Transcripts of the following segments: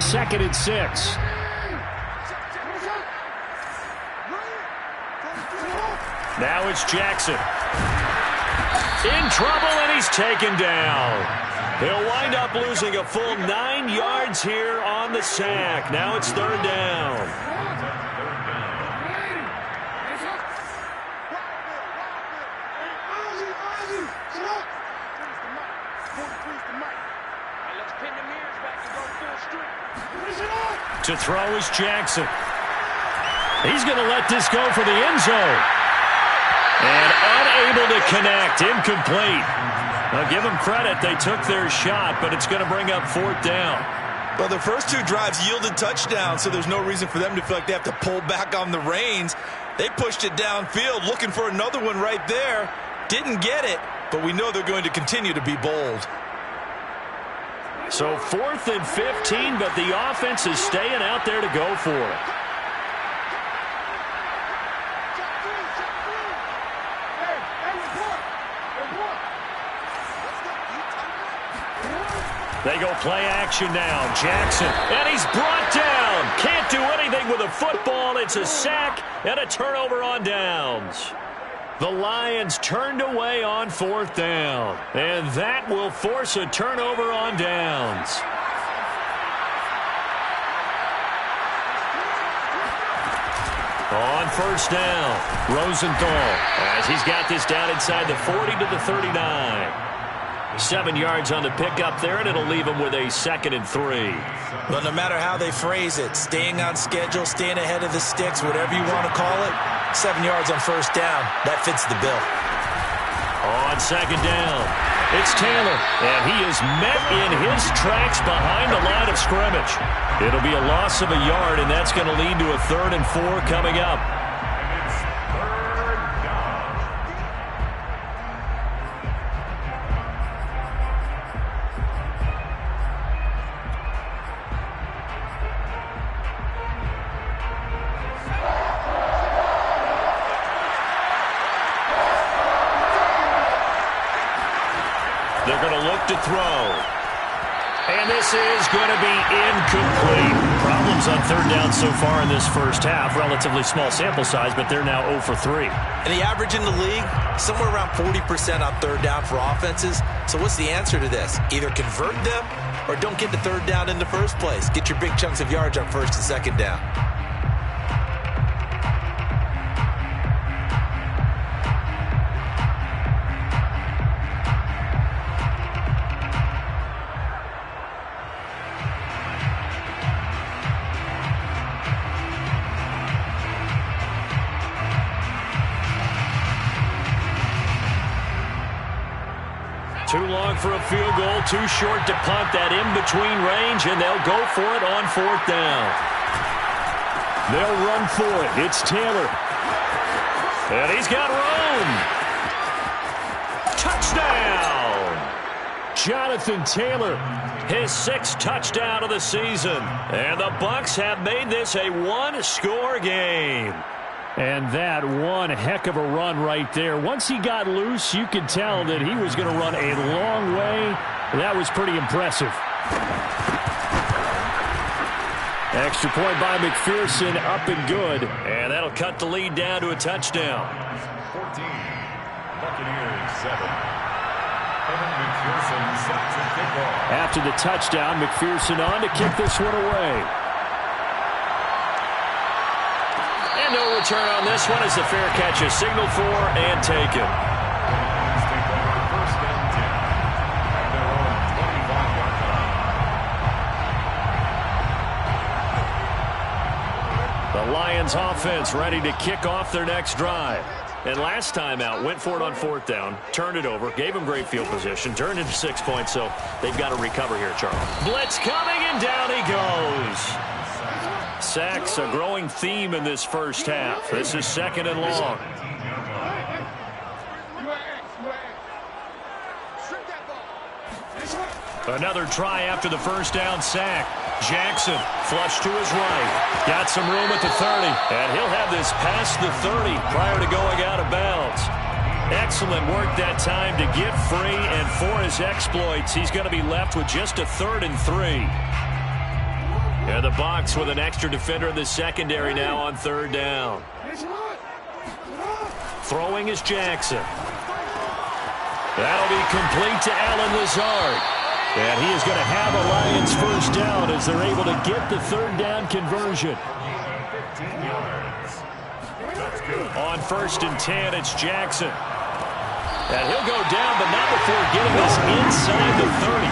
2nd and 6. Now it's Jackson. In trouble, and he's taken down. He'll wind up losing a full 9 yards here on the sack. Now it's 3rd down. To throw is Jackson. He's going to let this go for the end zone. And unable to connect. Incomplete. Now give them credit. They took their shot, but it's going to bring up 4th down. Well, the first 2 drives yielded touchdowns, so there's no reason for them to feel like they have to pull back on the reins. They pushed it downfield, looking for another one right there. Didn't get it, but we know they're going to continue to be bold. So 4th and 15, but the offense is staying out there to go for it. They go play action now. Jackson, and he's brought down. Can't do anything with a football. It's a sack and a turnover on downs. The Lions turned away on 4th down, and that will force a turnover on downs. On 1st down, Rosenthal, as he's got this down inside the 40 to the 39. 7 yards on the pickup there, and it'll leave him with a 2nd and 3. But no matter how they phrase it, staying on schedule, staying ahead of the sticks, whatever you want to call it, 7 yards on 1st down, that fits the bill. On 2nd down, it's Taylor, and he is met in his tracks behind the line of scrimmage. It'll be a loss of a yard, and that's going to lead to a 3rd and 4 coming up. They're going to look to throw. And this is going to be incomplete. Problems on 3rd down so far in this first half. Relatively small sample size, but they're now 0 for 3. And the average in the league, somewhere around 40% on 3rd down for offenses. So what's the answer to this? Either convert them or don't get the 3rd down in the first place. Get your big chunks of yards on 1st and 2nd down. Too long for a field goal, too short to punt. That in-between range, and they'll go for it on 4th down. They'll run for it. It's Taylor. And he's got room. Touchdown! Jonathan Taylor, his 6th touchdown of the season. And the Bucs have made this a 1-score game. And that one heck of a run right there. Once he got loose, you could tell that he was going to run a long way. That was pretty impressive. Extra point by McPherson, up and good. And that'll cut the lead down to a touchdown. 14, Buccaneers 7. Evan McPherson set to kick off. After the touchdown, McPherson on to kick this one away. And no return on this one as the fair catch is signaled for and taken. Take over 1st and 10. At their own 25-yard line. The Lions offense ready to kick off their next drive. And last time out, went for it on 4th down, turned it over, gave them great field position, turned into 6 points, so they've got to recover here, Charles. Blitz coming, and down he goes. Sacks, a growing theme in this first half. This is 2nd and long. Another try after the first down sack. Jackson flushed to his right. Got some room at the 30. And he'll have this past the 30 prior to going out of bounds. Excellent work that time to get free, and for his exploits, he's going to be left with just a 3rd and 3. And the Bucs with an extra defender in the secondary now on third down. Throwing is Jackson. That'll be complete to Allen Lazard. And he is going to have a Lions first down as they're able to get the third down conversion. On 1st and 10, it's Jackson. And he'll go down, but not before getting us inside the 30.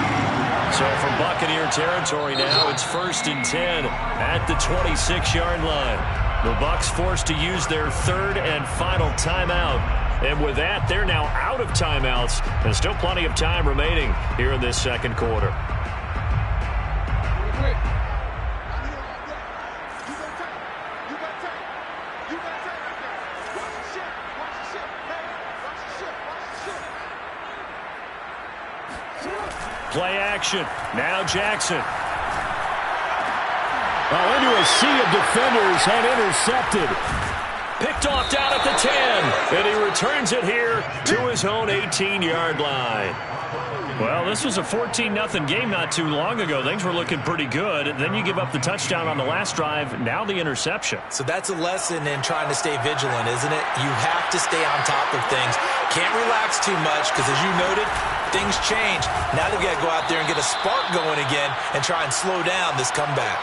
So from Buccaneer territory now, it's 1st and 10 at the 26-yard line. The Bucs forced to use their third and final timeout. And with that, they're now out of timeouts. And still plenty of time remaining here in this second quarter. Play action. Now Jackson. Into a sea of defenders and intercepted. Picked off down at the 10. And he returns it here to his own 18-yard line. Well, this was a 14-0 game not too long ago. Things were looking pretty good. Then you give up the touchdown on the last drive. Now the interception. So that's a lesson in trying to stay vigilant, isn't it? You have to stay on top of things. Can't relax too much because, as you noted, things change. Now they've got to go out there and get a spark going again and try and slow down this comeback.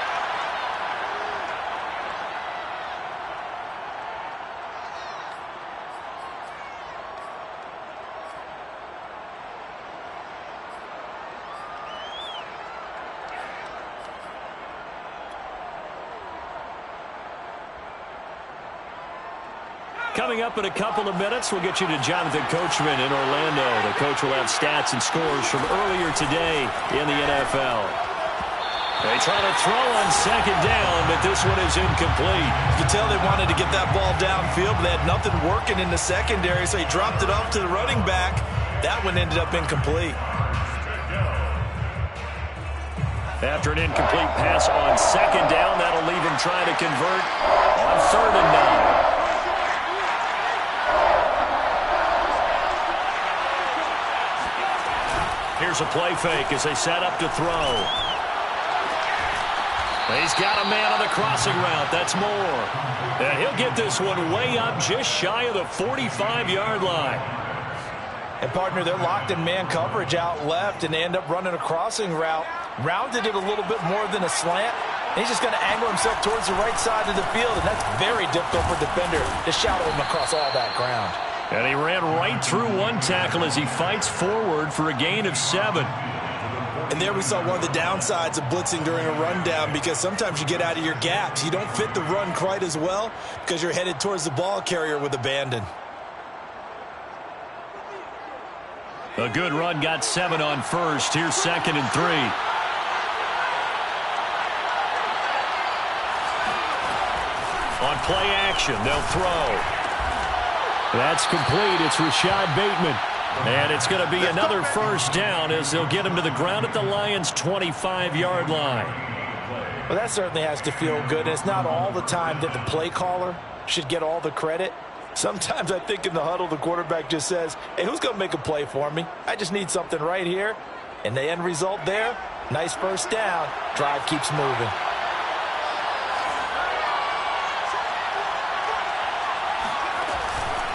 Coming up in a couple of minutes, we'll get you to Jonathan Coachman in Orlando. The coach will have stats and scores from earlier today in the NFL. They try to throw on second down, but this one is incomplete. You can tell they wanted to get that ball downfield, but they had nothing working in the secondary, so he dropped it off to the running back. That one ended up incomplete. After an incomplete pass on second down, that'll leave him trying to convert on 3rd and 9. Here's a play fake as they set up to throw. He's got a man on the crossing route. That's Moore. And he'll get this one way up just shy of the 45-yard line. And, partner, they're locked in man coverage out left, and they end up running a crossing route. Rounded it a little bit more than a slant. And he's just going to angle himself towards the right side of the field, and that's very difficult for a defender to shadow him across all that ground. And he ran right through one tackle as he fights forward for a gain of 7. And there we saw one of the downsides of blitzing during a rundown, because sometimes you get out of your gaps. You don't fit the run quite as well because you're headed towards the ball carrier with abandon. A good run got 7 on 1st. Here's 2nd and 3. On play action, they'll throw. That's complete. It's Rashad Bateman. And it's going to be another first down as they'll get him to the ground at the Lions' 25-yard line. Well, that certainly has to feel good. It's not all the time that the play caller should get all the credit. Sometimes I think in the huddle, the quarterback just says, hey, who's going to make a play for me? I just need something right here. And the end result there, nice first down. Drive keeps moving.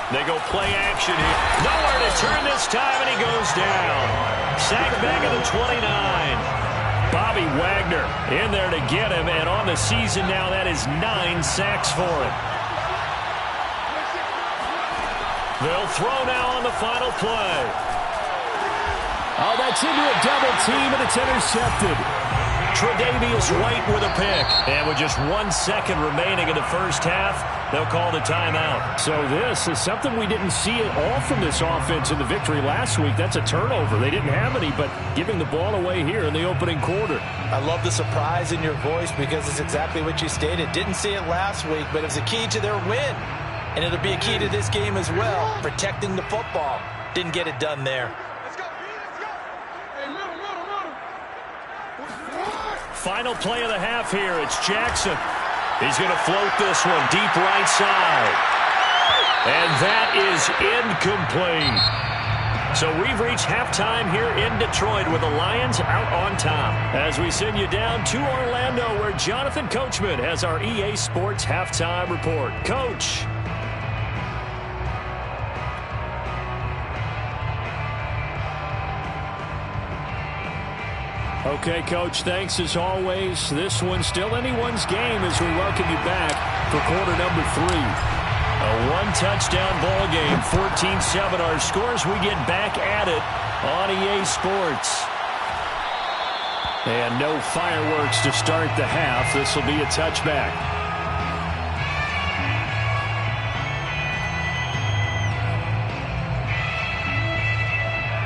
They go play action here. Nowhere to turn this time, and he goes down. Sack back at the 29. Bobby Wagner in there to get him, and on the season now, that is 9 sacks for him. They'll throw now on the final play. Oh, that's into a double team, and it's intercepted. Tre'Davious White with a pick. And with just 1 second remaining in the first half, they'll call the timeout. So this is something we didn't see at all from this offense in the victory last week. That's a turnover. They didn't have any, but giving the ball away here in the opening quarter. I love the surprise in your voice because it's exactly what you stated. Didn't see it last week, but it was a key to their win. And it'll be a key to this game as well, protecting the football. Didn't get it done there. Final play of the half here. It's Jackson. He's going to float this one deep right side. And that is incomplete. So we've reached halftime here in Detroit with the Lions out on top. As we send you down to Orlando where Jonathan Coachman has our EA Sports Halftime Report. Coach. Okay, Coach, thanks as always. This one's still anyone's game as we welcome you back for quarter number 3. A one-touchdown ball game, 14-7 our scores. We get back at it on EA Sports. And no fireworks to start the half. This will be a touchback.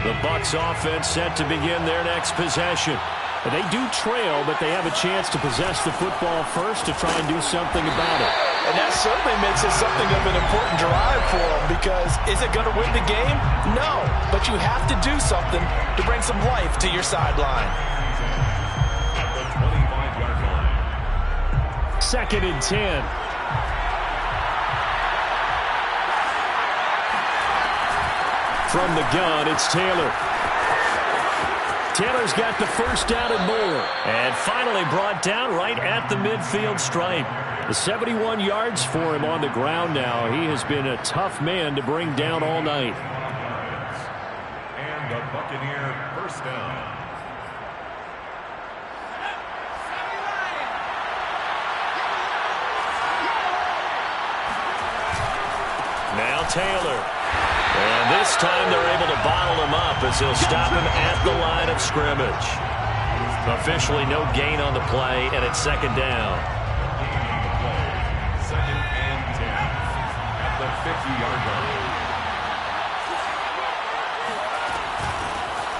The Bucs offense set to begin their next possession. They do trail, but they have a chance to possess the football first to try and do something about it. And that certainly makes it something of an important drive for them, because is it going to win the game? No, but you have to do something to bring some life to your sideline. At the 25-yard line. 2nd and 10. From the gun, it's Taylor. Taylor's got the first down and more. And finally brought down right at the midfield stripe. The 71 yards for him on the ground now. He has been a tough man to bring down all night. And the Buccaneer first down. Now Taylor. And this time they're able to bottle him up as he'll stop him at the line of scrimmage. Officially no gain on the play, and it's 2nd down. 2nd and 10 at the 50-yard line.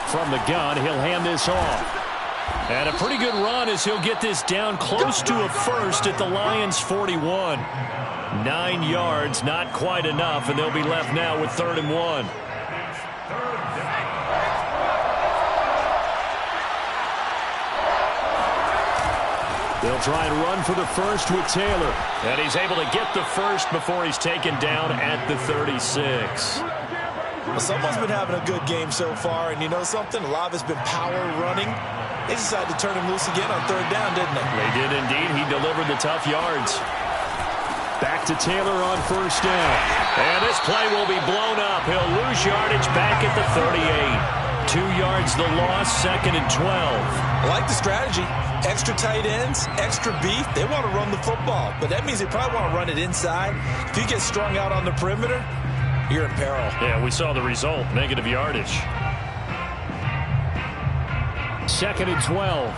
From the gun, he'll hand this off. And a pretty good run as he'll get this down close to a first at the Lions' 41. 9 yards, not quite enough, and they'll be left now with 3rd and 1. They'll try and run for the first with Taylor. And he's able to get the first before he's taken down at the 36. Well, someone's been having a good game so far, and you know something? A lot of it's been power running. They decided to turn him loose again on 3rd down, didn't they? They did indeed. He delivered the tough yards. Back to Taylor on 1st down. And this play will be blown up. He'll lose yardage back at the 38. 2 yards the loss, 2nd and 12. I like the strategy. Extra tight ends, extra beef. They want to run the football, but that means they probably want to run it inside. If you get strung out on the perimeter, you're in peril. Yeah, we saw the result. Negative yardage. 2nd and 12.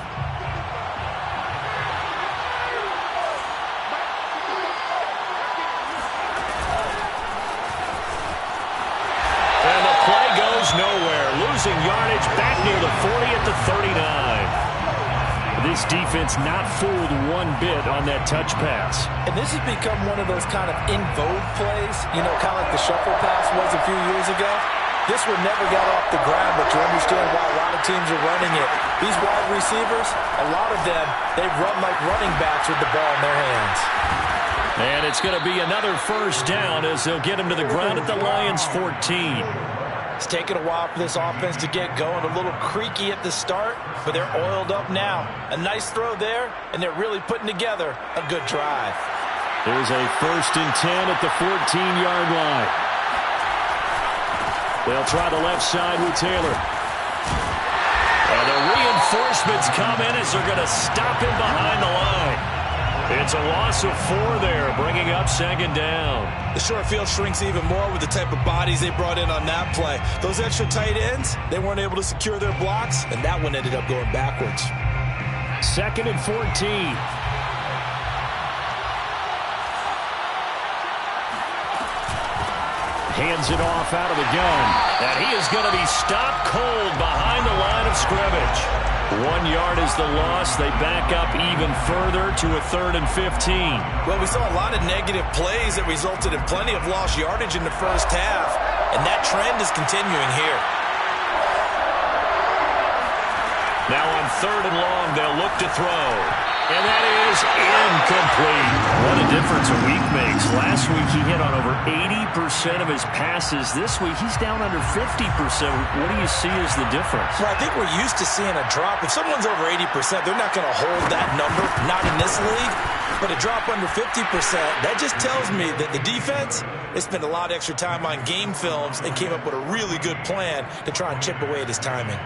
Nowhere, losing yardage back near the 40 at the 39. This defense not fooled one bit on that touch pass. And this has become one of those kind of in vogue plays, you know, kind of like the shuffle pass was a few years ago. This one never got off the ground, but you understand why a lot of teams are running it. These wide receivers, a lot of them, they run like running backs with the ball in their hands. And it's going to be another first down as they'll get him to the ground at the Lions' 14. It's taken a while for this offense to get going. A little creaky at the start, but they're oiled up now. A nice throw there, and they're really putting together a good drive. There's a 1st and 10 at the 14-yard line. They'll try the left side with Taylor. And the reinforcements come in as they're going to stop him behind the line. It's a loss of 4 there, bringing up 2nd down. The short field shrinks even more with the type of bodies they brought in on that play. Those extra tight ends, they weren't able to secure their blocks, and that one ended up going backwards. 2nd and 14. Hands it off out of the gun. And he is going to be stopped cold behind the line of scrimmage. 1 yard is the loss. They back up even further to a 3rd and 15. Well, we saw a lot of negative plays that resulted in plenty of lost yardage in the first half, and that trend is continuing here. Now on 3rd and long, they'll look to throw. And that is incomplete. What a difference a week makes. Last week he hit on over 80% of his passes. This week he's down under 50%. What do you see as the difference? Well, I think we're used to seeing a drop. If someone's over 80%, they're not going to hold that number, not in this league. But a drop under 50%, that just tells me that the defense, they spent a lot of extra time on game films and came up with a really good plan to try and chip away at his timing.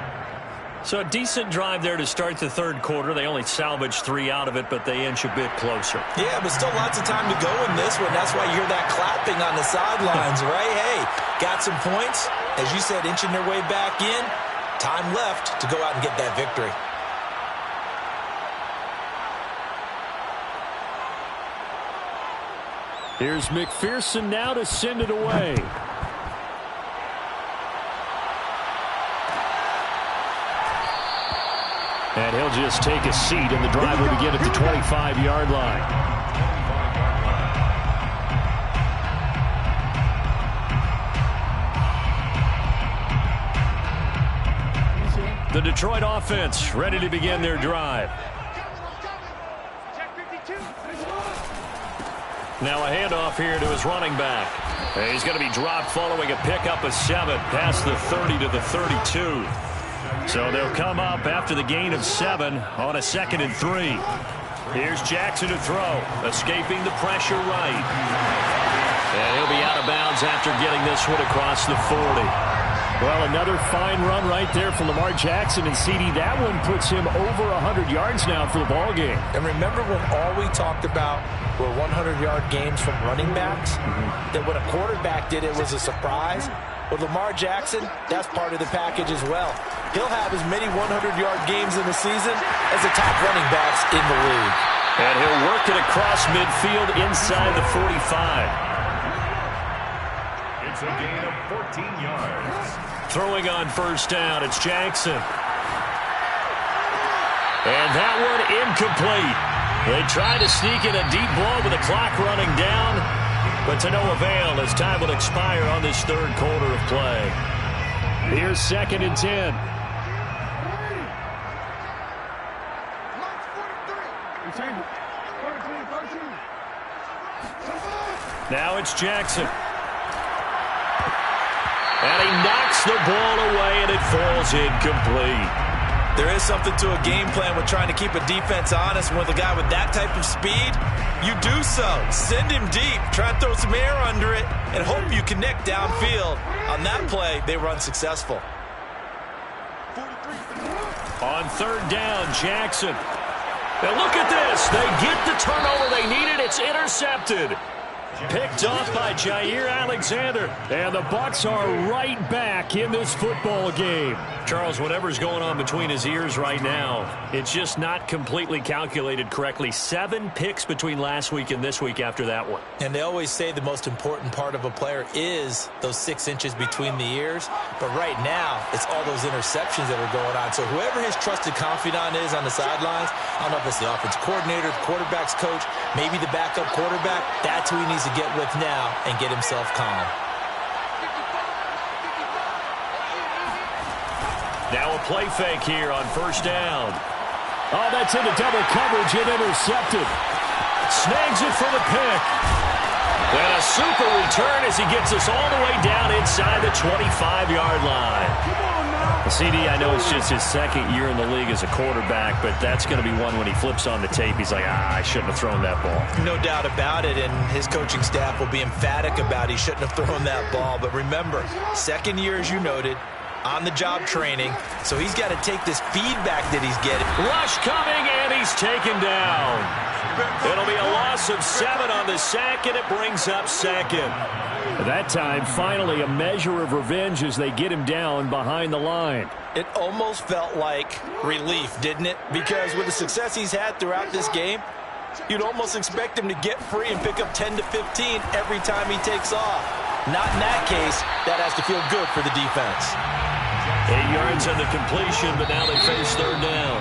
So a decent drive there to start the third quarter. They only salvaged 3 out of it, but they inch a bit closer. Yeah, but still lots of time to go in this one. That's why you hear that clapping on the sidelines, right? Hey, got some points. As you said, inching their way back in. Time left to go out and get that victory. Here's McPherson now to send it away. And he'll just take a seat, and the drive will begin at the 25-yard line. The Detroit offense ready to begin their drive. Now a handoff here to his running back. He's going to be dropped following a pickup of 7 past the 30 to the 32. So they'll come up after the gain of 7 on a 2nd and 3. Here's Jackson to throw, escaping the pressure right. And he'll be out of bounds after getting this one across the 40. Well, another fine run right there from Lamar Jackson, and CD, that one puts him over 100 yards now for the ball game. And remember when all we talked about were 100-yard games from running backs? That when a quarterback did it was a surprise? With Lamar Jackson, that's part of the package as well. He'll have as many 100-yard games in the season as the top running backs in the league. And he'll work it across midfield inside the 45. It's a gain of 14 yards. Throwing on first down, it's Jackson. And that one incomplete. They tried to sneak in a deep ball with the clock running down, but to no avail as time will expire on this third quarter of play. Here's 2nd and 10. Now it's Jackson. And he knocks the ball away, and it falls incomplete. There is something to a game plan with trying to keep a defense honest. With a guy with that type of speed, you do so. Send him deep, try and throw some air under it, and hope you connect downfield. On that play, they were unsuccessful. On 3rd down, Jackson. Now look at this. They get the turnover they needed. It's intercepted. Picked off by Jair Alexander. And the Bucs are right back in this football game. Charles, whatever's going on between his ears right now, it's just not completely calculated correctly. 7 picks between last week and this week after that one. And they always say the most important part of a player is those 6 inches between the ears. But right now, it's all those interceptions that are going on. So whoever his trusted confidant is on the sidelines, I don't know if it's the offensive coordinator, the quarterback's coach, maybe the backup quarterback, that's who he needs to get with now and get himself calm. Now a play fake here on first down. Oh, that's into double coverage and intercepted. Snags it for the pick. And a super return as he gets us all the way down inside the 25-yard line. CD, I know it's just his 2nd year in the league as a quarterback, but that's going to be one when he flips on the tape. He's like, I shouldn't have thrown that ball. No doubt about it, and his coaching staff will be emphatic about he shouldn't have thrown that ball. But remember, 2nd year, as you noted, on-the-job training, so he's got to take this feedback that he's getting. Rush coming, and he's taken down. It'll be a loss of 7 on the sack, and it brings up 2nd. That time, finally, a measure of revenge as they get him down behind the line. It almost felt like relief, didn't it? Because with the success he's had throughout this game, you'd almost expect him to get free and pick up 10 to 15 every time he takes off. Not in that case. That has to feel good for the defense. 8 yards on the completion, but now they face 3rd down.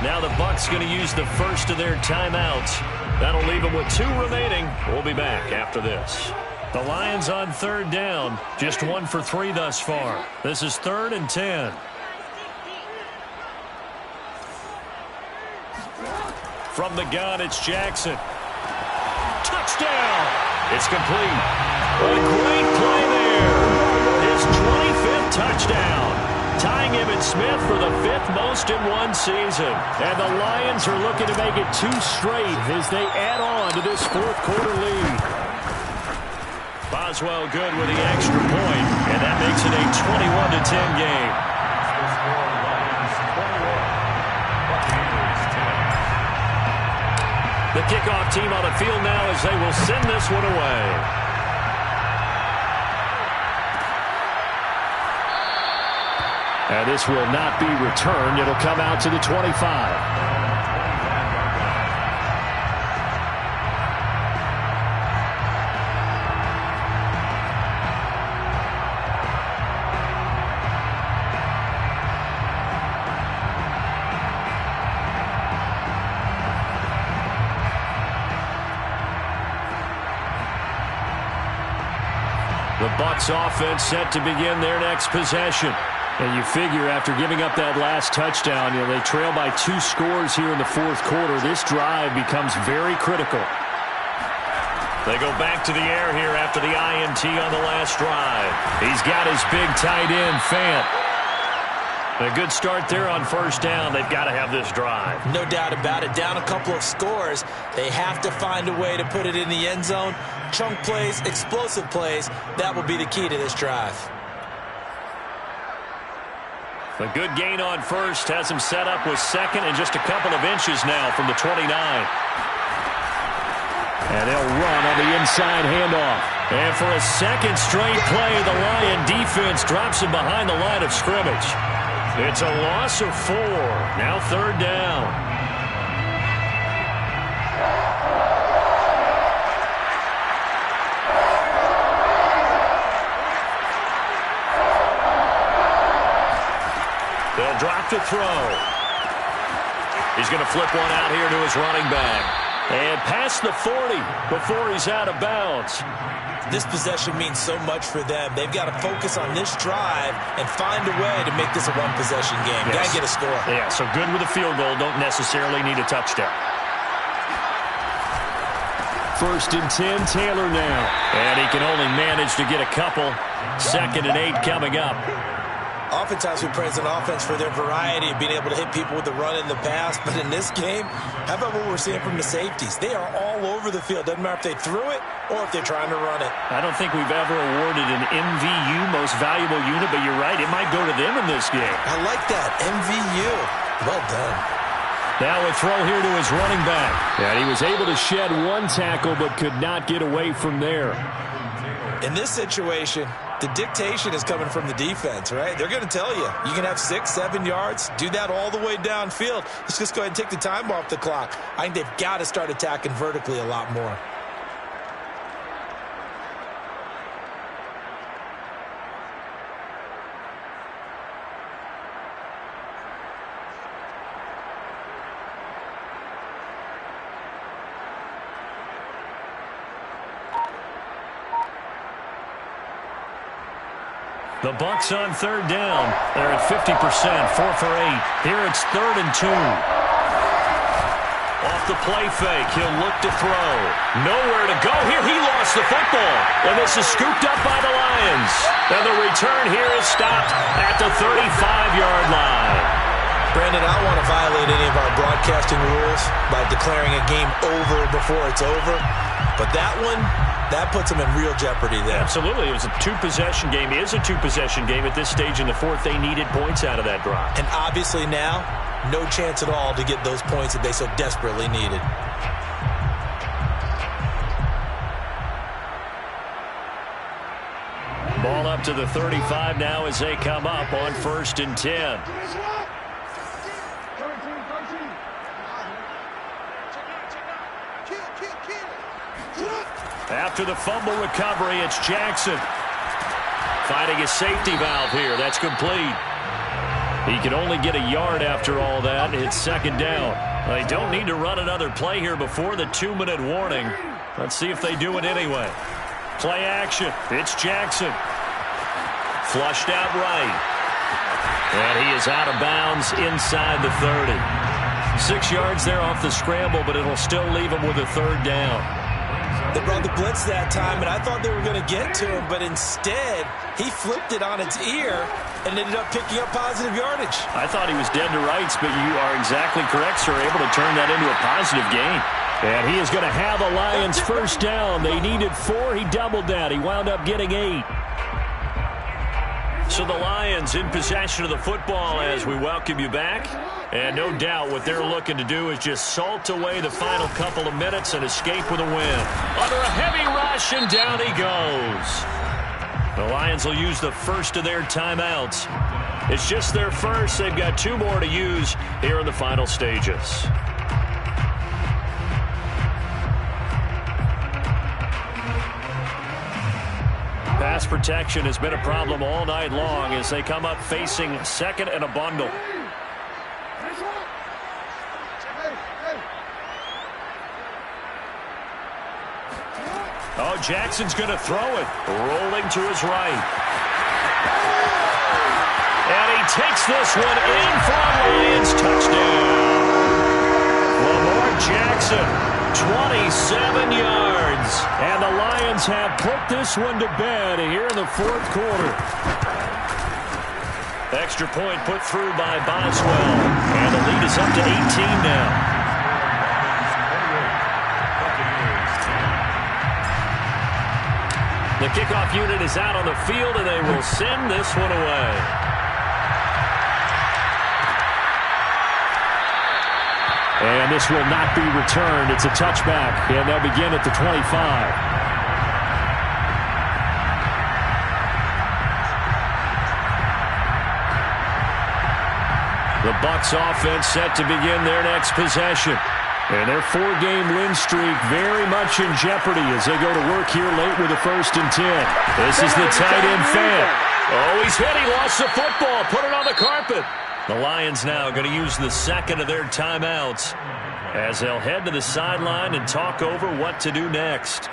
Now the Bucs going to use the first of their timeouts. That'll leave them with 2 remaining. We'll be back after this. The Lions on 3rd down, just 1 for 3 thus far. This is 3rd and 10. From the gun, it's Jackson. Touchdown! touchdown. It's complete. A great play there. His 25th touchdown. Tying him and Smith for the 5th most in one season. And the Lions are looking to make it 2 straight as they add on to this 4th quarter lead. Boswell good with the extra point, and that makes it a 21-10 game. The kickoff team on the field now as they will send this one away. And this will not be returned. It'll come out to the 25. The Bucs offense set to begin their next possession. And you figure after giving up that last touchdown, they trail by 2 scores here in the 4th quarter. This drive becomes very critical. They go back to the air here after the INT on the last drive. He's got his big tight end, Fant. A good start there on 1st down. They've got to have this drive. No doubt about it. Down a couple of scores. They have to find a way to put it in the end zone. Chunk plays, explosive plays. That will be the key to this drive. A good gain on 1st. Has him set up with 2nd and just a couple of inches now from the 29. And they'll run on the inside handoff. And for a 2nd straight play, the Lion defense drops him behind the line of scrimmage. It's a loss of 4. Now 3rd down. They'll drop to throw. He's going to flip one out here to his running back. And past the 40 before he's out of bounds. This possession means so much for them. They've got to focus on this drive and find a way to make this a one-possession game. Yes. Got to get a score. Yeah, so good with a field goal. Don't necessarily need a touchdown. 1st and 10, Taylor now. And he can only manage to get a couple. 2nd and 8 coming up. Oftentimes we praise an offense for their variety of being able to hit people with the run in the pass. But in this game, how about what we're seeing from the safeties? They are all over the field. Doesn't matter if they threw it or if they're trying to run it. I don't think we've ever awarded an MVU, most valuable unit, but you're right. It might go to them in this game. I like that. MVU. Well done. Now a throw here to his running back. And he was able to shed 1 tackle but could not get away from there. In this situation, the dictation is coming from the defense, right? They're going to tell you, you can have 6, 7 yards, do that all the way downfield. Let's just go ahead and take the time off the clock. I think they've got to start attacking vertically a lot more. The Bucs on 3rd down. They're at 50%, 4 for 8. Here it's 3rd and 2. Off the play fake, he'll look to throw. Nowhere to go here. He lost the football. And this is scooped up by the Lions. And the return here is stopped at the 35-yard line. Brandon, I don't want to violate any of our broadcasting rules by declaring a game over before it's over. But that one, that puts them in real jeopardy there. Absolutely. It was a 2-possession game. It is a 2-possession game at this stage in the 4th. They needed points out of that drive. And obviously now, no chance at all to get those points that they so desperately needed. Ball up to the 35 now as they come up on 1st and 10. After the fumble recovery, it's Jackson. Finding a safety valve here. That's complete. He can only get a yard after all that. It's 2nd down. They don't need to run another play here before the 2-minute warning. Let's see if they do it anyway. Play action. It's Jackson. Flushed out right. And he is out of bounds inside the 30. 6 yards there off the scramble, but it'll still leave him with a 3rd down. They brought the blitz that time, and I thought they were going to get to him, but instead, he flipped it on its ear and ended up picking up positive yardage. I thought he was dead to rights, but you are exactly correct, sir. Able to turn that into a positive gain. And he is going to have the Lions first down. They needed 4. He doubled that. He wound up getting 8. So the Lions in possession of the football as we welcome you back. And no doubt what they're looking to do is just salt away the final couple of minutes and escape with a win. Under a heavy rush, and down he goes. The Lions will use the first of their timeouts. It's just their first. They've got 2 more to use here in the final stages. Pass protection has been a problem all night long as they come up facing second and a bundle. Oh, Jackson's going to throw it. Rolling to his right. And he takes this one in for a Lions touchdown. Lamar Jackson, 27 yards. And the Lions have put this one to bed here in the 4th quarter. Extra point put through by Boswell. And the lead is up to 18 now. The kickoff unit is out on the field, and they will send this one away. And this will not be returned. It's a touchback, and they'll begin at the 25. The Bucs offense set to begin their next possession. And their 4-game win streak very much in jeopardy as they go to work here late with a 1st and 10. This is the tight end fan. Oh, he's hit. He lost the football. Put it on the carpet. The Lions now going to use the second of their timeouts as they'll head to the sideline and talk over what to do next.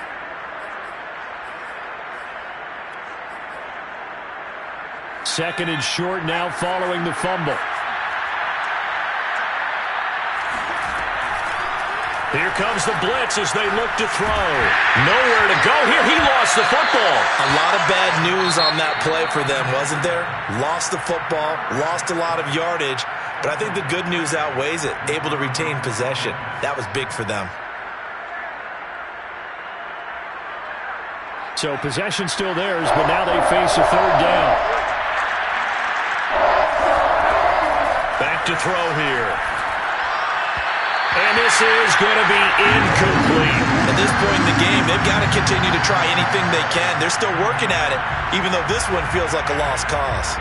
Second and short now following the fumble. Here comes the blitz as they look to throw. Nowhere to go here. He lost the football. A lot of bad news on that play for them, wasn't there? Lost the football, lost a lot of yardage, but I think the good news outweighs it. Able to retain possession. That was big for them. So possession still theirs, but now they face a 3rd down. Back to throw here. And this is going to be incomplete. At this point in the game, they've got to continue to try anything they can. They're still working at it, even though this one feels like a lost cause.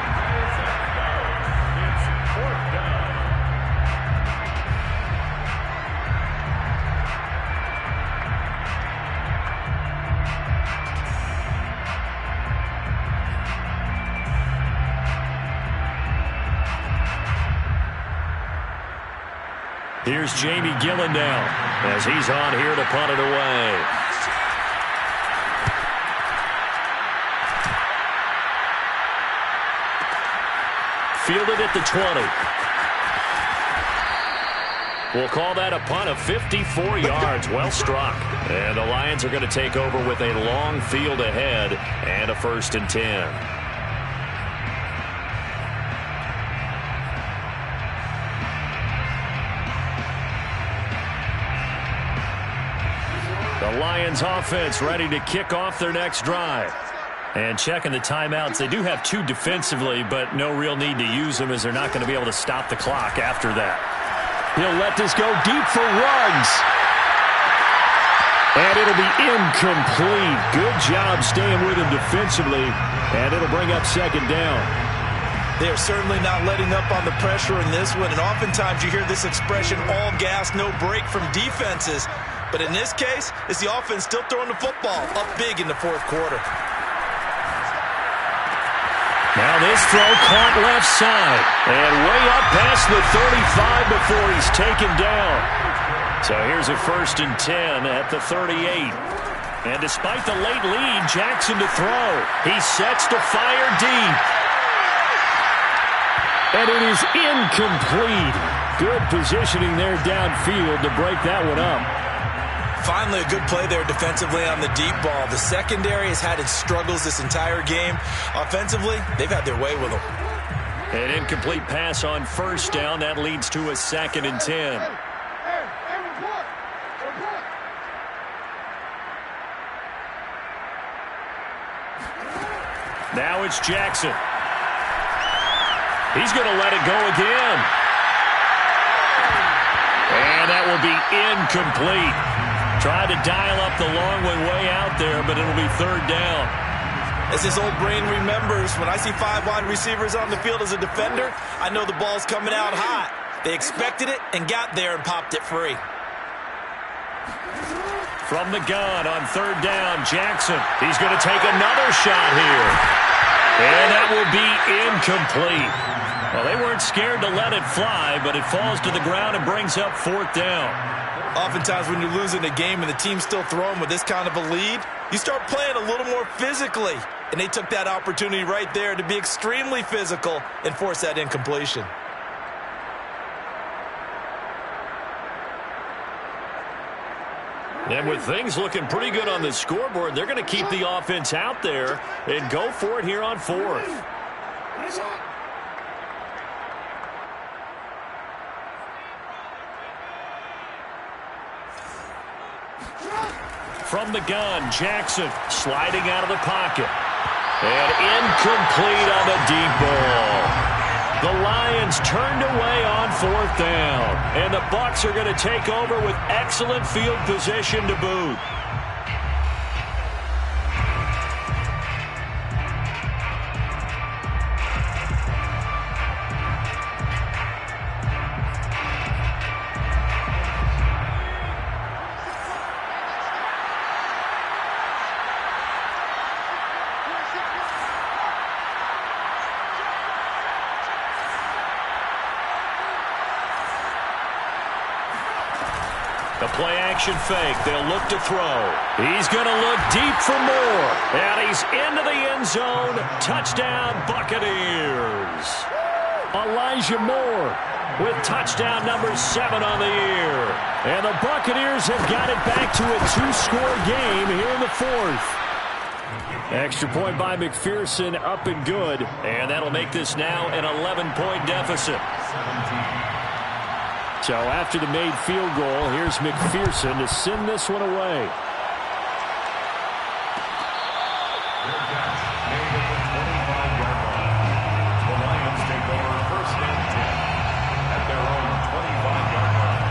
Here's Jamie Gillen now as he's on here to punt it away. Fielded at the 20. We'll call that a punt of 54 yards. Well struck. And the Lions are going to take over with a long field ahead and a 1st and 10. The Lions offense ready to kick off their next drive. And checking the timeouts, they do have 2 defensively, but no real need to use them as they're not going to be able to stop the clock after that. He'll let this go deep for Ruggs. And it'll be incomplete. Good job staying with him defensively, and it'll bring up 2nd down. They are certainly not letting up on the pressure in this one, and oftentimes you hear this expression, all gas, no break from defenses. But in this case, it's the offense still throwing the football up big in the 4th quarter. Now this throw caught left side and way up past the 35 before he's taken down. So here's a 1st and 10 at the 38. And despite the late lead, Jackson to throw. He sets to fire deep. And it is incomplete. Good positioning there downfield to break that one up. Finally, a good play there defensively on the deep ball. The secondary has had its struggles this entire game. Offensively, they've had their way with them. An incomplete pass on first down. That leads to a 2nd and 10. Now it's Jackson. He's going to let it go again. And that will be incomplete. Tried to dial up the long one way out there, but it'll be 3rd down. As his old brain remembers, when I see 5 wide receivers on the field as a defender, I know the ball's coming out hot. They expected it and got there and popped it free. From the gun on 3rd down, Jackson. He's going to take another shot here. And that will be incomplete. Well, they weren't scared to let it fly, but it falls to the ground and brings up 4th down. Oftentimes when you're losing a game and the team's still throwing with this kind of a lead, you start playing a little more physically. And they took that opportunity right there to be extremely physical and force that incompletion. And with things looking pretty good on the scoreboard, they're going to keep the offense out there and go for it here on 4th. From the gun, Jackson sliding out of the pocket. And incomplete on the deep ball. The Lions turned away on 4th down. And the Bucs are going to take over with excellent field position to boot. The play-action fake. They'll look to throw. He's going to look deep for more. And he's into the end zone. Touchdown, Buccaneers. Elijah Moore with touchdown number 7 on the year. And the Buccaneers have got it back to a 2-score game here in the 4th. Extra point by McPherson, up and good. And that'll make this now an 11-point deficit. So after the made field goal, here's McPherson to send this one away. The Lions take over 1st and 10 at their own 25-yard line.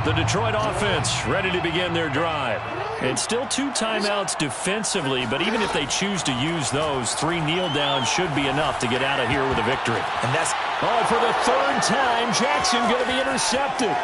The Detroit offense ready to begin their drive. And still 2 timeouts defensively, but even if they choose to use those, 3 kneel downs should be enough to get out of here with a victory. And that's for the 3rd time, Jackson going to be intercepted.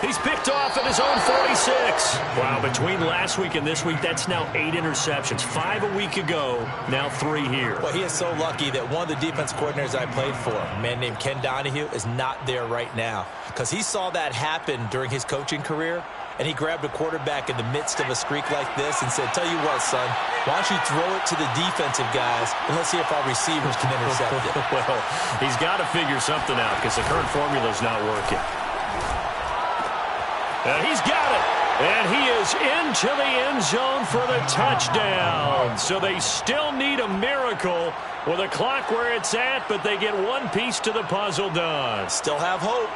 He's picked off at his own 46. Wow, between last week and this week, that's now 8 interceptions. 5 a week ago, now 3 here. Well, he is so lucky that one of the defense coordinators I played for, a man named Ken Donahue, is not there right now. Because he saw that happen during his coaching career, and he grabbed a quarterback in the midst of a streak like this and said, tell you what, son, why don't you throw it to the defensive guys, and let's see if our receivers can intercept it. Well, he's got to figure something out because the current formula is not working. And he's got it. And he is into the end zone for the touchdown. So they still need a miracle with a clock where it's at, but they get one piece to the puzzle done. Still have hope.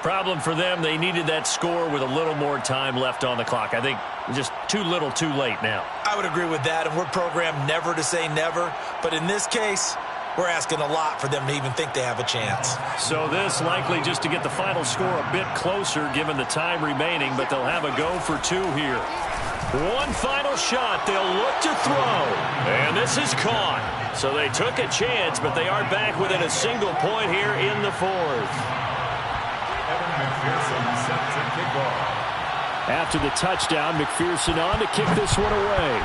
Problem for them, they needed that score with a little more time left on the clock. I think just too little too late now. I would agree with that, and we're programmed never to say never. But in this case, we're asking a lot for them to even think they have a chance. So this likely just to get the final score a bit closer given the time remaining, but they'll have a go for 2 here. One final shot. They'll look to throw. And this is caught. So they took a chance, but they are back within a single point here in the 4th. Evan McPherson set to kick off. After the touchdown, McPherson on to kick this one away.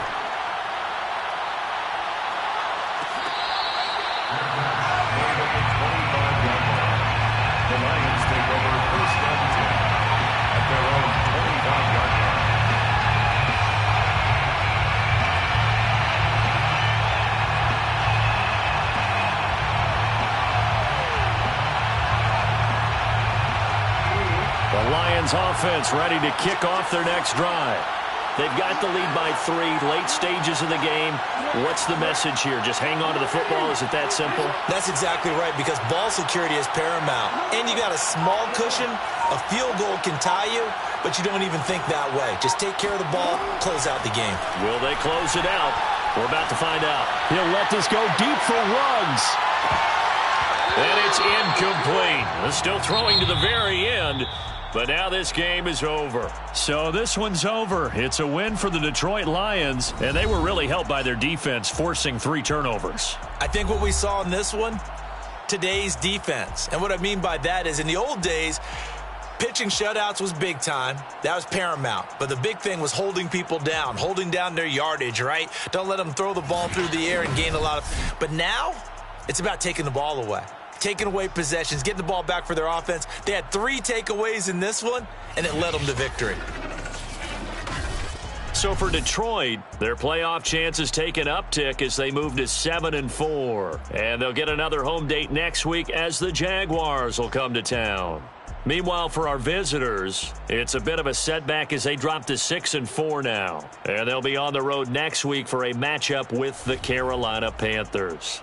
The Lions take over 1st and 10 at their own 25-yard line. Lions offense ready to kick off their next drive. They've got the lead by 3, late stages of the game. What's the message here? Just hang on to the football? Is it that simple? That's exactly right, because ball security is paramount. And you got a small cushion. A field goal can tie you, but you don't even think that way. Just take care of the ball, close out the game. Will they close it out? We're about to find out. He'll let this go deep for Ruggs. And it's incomplete. Still throwing to the very end. But now this game is over. So this one's over. It's a win for the Detroit Lions, and they were really helped by their defense, forcing 3 turnovers. I think what we saw in this one, today's defense. And what I mean by that is in the old days, pitching shutouts was big time. That was paramount. But the big thing was holding people down, holding down their yardage, right? Don't let them throw the ball through the air and gain a lot of. But now it's about taking the ball away. Taking away possessions, getting the ball back for their offense. They had 3 takeaways in this one, and it led them to victory. So for Detroit, their playoff chances take an uptick as they move to 7-4. And they'll get another home date next week as the Jaguars will come to town. Meanwhile, for our visitors, it's a bit of a setback as they drop to 6-4 now. And they'll be on the road next week for a matchup with the Carolina Panthers.